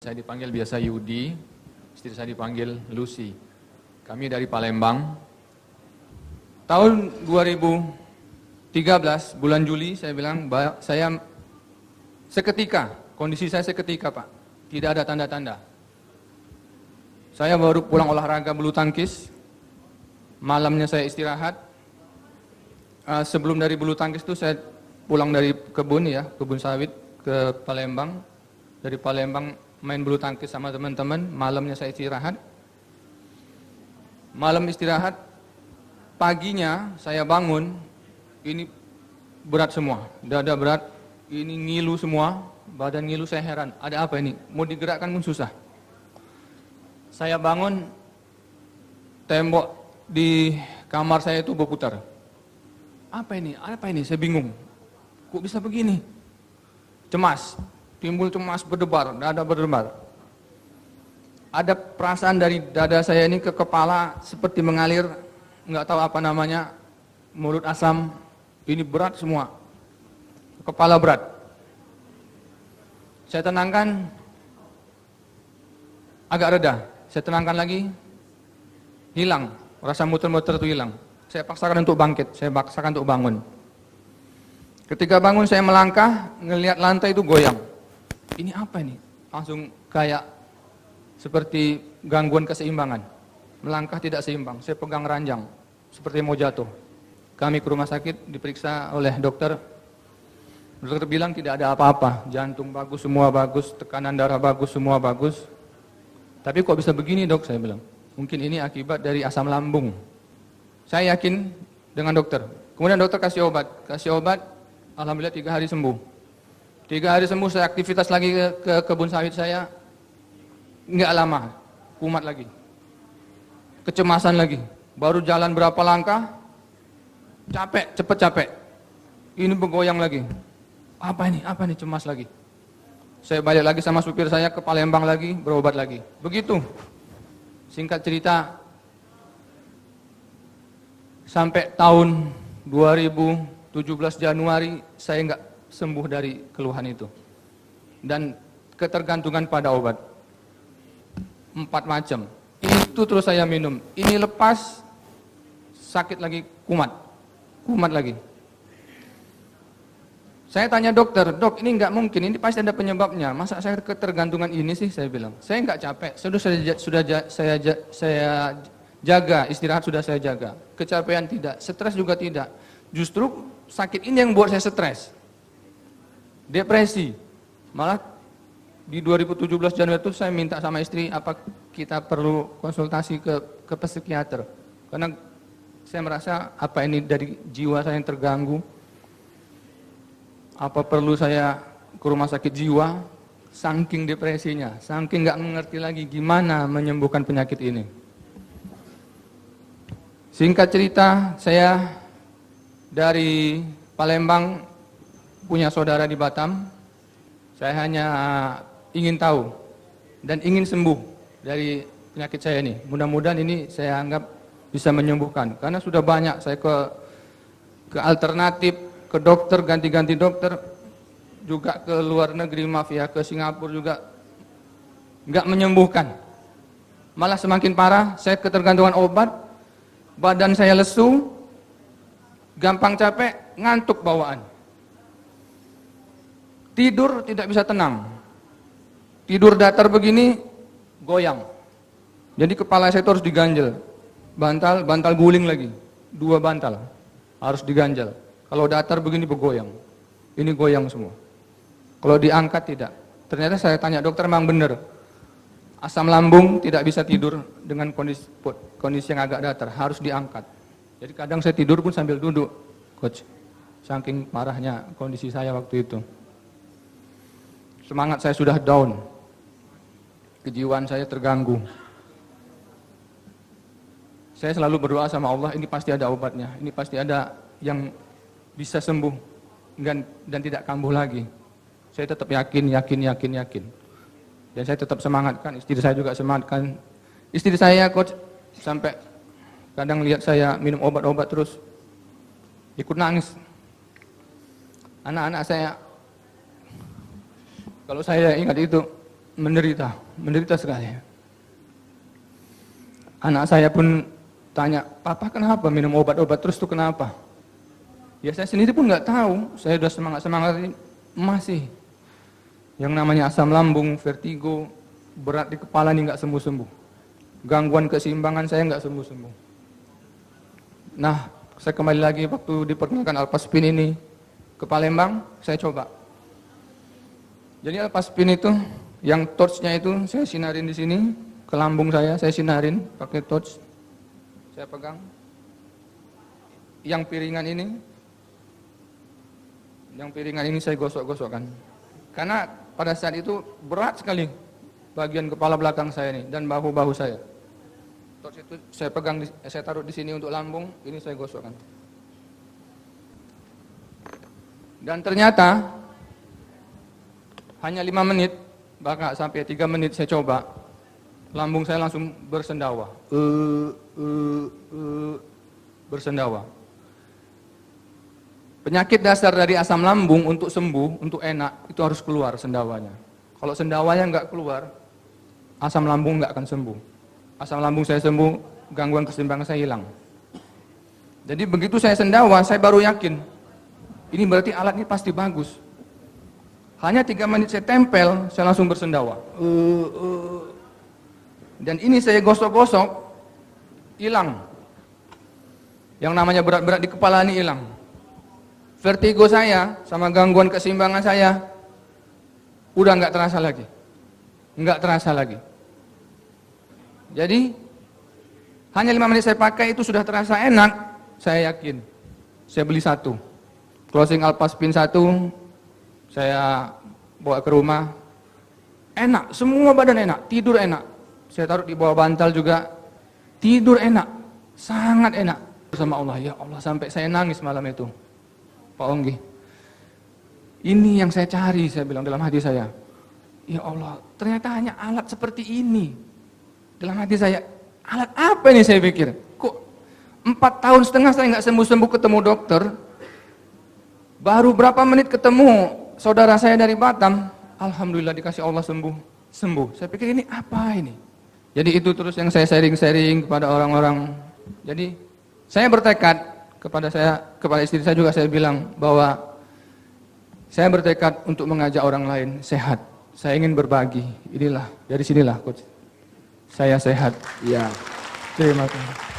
Saya dipanggil biasa Yudi, istri saya dipanggil Lucy. Kami dari Palembang. Tahun 2013, bulan Juli, saya bilang, saya seketika, kondisi saya seketika Pak, tidak ada tanda-tanda. Saya baru pulang olahraga bulu tangkis, malamnya saya istirahat. Sebelum dari bulu tangkis itu saya pulang dari kebun sawit ke Palembang. Dari Palembang main bulu tangkis sama teman-teman, malamnya saya istirahat. Malam istirahat, paginya saya bangun, ini berat semua, dada berat, ini ngilu semua, badan ngilu, saya heran, ada apa ini? Mau digerakkan pun susah. Saya bangun, tembok di kamar saya itu berputar. Apa ini? Apa ini? Saya bingung. Kok bisa begini? Cemas. Timbul cemas, berdebar, dada berdebar. Ada perasaan dari dada saya ini ke kepala seperti mengalir, nggak tahu apa namanya, mulut asam, ini berat semua, kepala berat. Saya tenangkan, agak reda. Saya tenangkan lagi, hilang, rasa muter-muter itu hilang. Saya paksakan untuk bangkit, saya paksakan untuk bangun. Ketika bangun saya melangkah, ngelihat lantai itu goyang. Ini apa ini? Langsung kayak seperti gangguan keseimbangan. Melangkah tidak seimbang. Saya pegang ranjang seperti mau jatuh. Kami ke rumah sakit diperiksa oleh dokter. Dokter bilang tidak ada apa-apa. Jantung bagus, semua bagus. Tekanan darah bagus, semua bagus. Tapi kok bisa begini dok? Saya bilang. Mungkin ini akibat dari asam lambung. Saya yakin dengan dokter. Kemudian dokter kasih obat. Alhamdulillah 3 hari sembuh. 3 hari sembuh, saya aktivitas lagi ke kebun sawit saya, nggak lama, kumat lagi, kecemasan lagi, baru jalan berapa langkah, cepet capek, ini bergoyang lagi, apa ini, cemas lagi. Saya balik lagi sama supir saya ke Palembang lagi, berobat lagi, begitu. Singkat cerita, sampai tahun 2017 Januari, saya nggak sembuh dari keluhan itu. Dan ketergantungan pada obat. 4 macam. Itu terus saya minum. Ini lepas, sakit lagi, kumat lagi. Saya tanya dokter, dok ini nggak mungkin, ini pasti ada penyebabnya. Masa saya ketergantungan ini sih, saya bilang. Saya nggak capek, saya jaga, istirahat sudah saya jaga. Kecapean tidak, stres juga tidak. Justru sakit ini yang buat saya stres. Depresi. Malah di 2017 Januari itu saya minta sama istri apa kita perlu konsultasi ke psikiater. Karena saya merasa apa ini dari jiwa saya yang terganggu. Apa perlu saya ke rumah sakit jiwa? Saking depresinya, saking nggak mengerti lagi gimana menyembuhkan penyakit ini. Singkat cerita, saya dari Palembang punya saudara di Batam. Saya hanya ingin tahu dan ingin sembuh dari penyakit saya ini. Mudah-mudahan ini saya anggap bisa menyembuhkan. Karena sudah banyak saya ke alternatif, ke dokter, ganti-ganti dokter, juga ke luar negeri, ke Singapura juga nggak menyembuhkan. Malah semakin parah, saya ketergantungan obat, badan saya lesu, gampang capek, ngantuk bawaan. Tidur tidak bisa tenang. Tidur datar begini, goyang. Jadi kepala saya itu harus diganjel. Bantal guling lagi. 2 bantal harus diganjel. Kalau datar begini bergoyang. Ini goyang semua. Kalau diangkat tidak. Ternyata saya tanya dokter, memang benar. Asam lambung tidak bisa tidur dengan kondisi yang agak datar. Harus diangkat. Jadi kadang saya tidur pun sambil duduk, coach. Saking parahnya kondisi saya waktu itu. Semangat saya sudah down, kejiwaan saya terganggu. Saya selalu berdoa sama Allah, ini pasti ada obatnya, ini pasti ada yang bisa sembuh dan tidak kambuh lagi. Saya tetap yakin. Dan saya tetap semangatkan, istri saya juga semangatkan. Istri saya coach sampai kadang lihat saya minum obat-obat terus ikut nangis. Anak-anak saya, kalau saya ingat itu, menderita sekali. Anak saya pun tanya, "Papa kenapa minum obat-obat terus tuh kenapa?" Ya saya sendiri pun nggak tahu, saya udah semangat-semangat ini masih. Yang namanya asam lambung, vertigo, berat di kepala ini nggak sembuh-sembuh. Gangguan keseimbangan saya nggak sembuh-sembuh. Nah, saya kembali lagi waktu diperkenalkan Alpaspin ini ke Palembang, saya coba. Jadi Alpaspin itu, yang torchnya itu saya sinarin di sini, ke lambung saya sinarin pakai torch. Saya pegang. Yang piringan ini saya gosok-gosokkan. Karena pada saat itu berat sekali bagian kepala belakang saya ini dan bahu-bahu saya. Torch itu saya pegang, saya taruh di sini untuk lambung, ini saya gosokkan. Dan ternyata hanya 5 menit, bahkan sampai 3 menit saya coba, lambung saya langsung bersendawa. Bersendawa. Penyakit dasar dari asam lambung untuk sembuh, untuk enak, itu harus keluar sendawanya. Kalau sendawanya nggak keluar, asam lambung nggak akan sembuh. Asam lambung saya sembuh, gangguan keseimbangan saya hilang. Jadi begitu saya sendawa, saya baru yakin, ini berarti alat ini pasti bagus. Hanya 3 menit saya tempel, saya langsung bersendawa. Dan ini saya gosok-gosok, hilang. Yang namanya berat-berat di kepala ini hilang. Vertigo saya sama gangguan keseimbangan saya udah nggak terasa lagi, nggak terasa lagi. Jadi hanya 5 menit saya pakai itu sudah terasa enak, saya yakin. Saya beli 1, closing Alpaspin 1, saya bawa ke rumah, enak, semua badan enak, tidur enak. Saya taruh di bawah bantal juga, tidur enak, sangat enak. Sama Allah, ya Allah, sampai saya nangis malam itu. Pak Onggi, ini yang saya cari, saya bilang dalam hati saya. Ya Allah, ternyata hanya alat seperti ini. Dalam hati saya, alat apa ini saya pikir? Kok 4,5 tahun saya nggak sembuh-sembuh ketemu dokter. Baru berapa menit ketemu saudara saya dari Batam, alhamdulillah dikasih Allah sembuh. Saya pikir ini apa ini? Jadi itu terus yang saya sharing-sharing kepada orang-orang. Jadi saya bertekad kepada istri saya juga saya bilang bahwa saya bertekad untuk mengajak orang lain sehat. Saya ingin berbagi. Inilah, dari sinilah coach. Saya sehat. Iya. Terima kasih.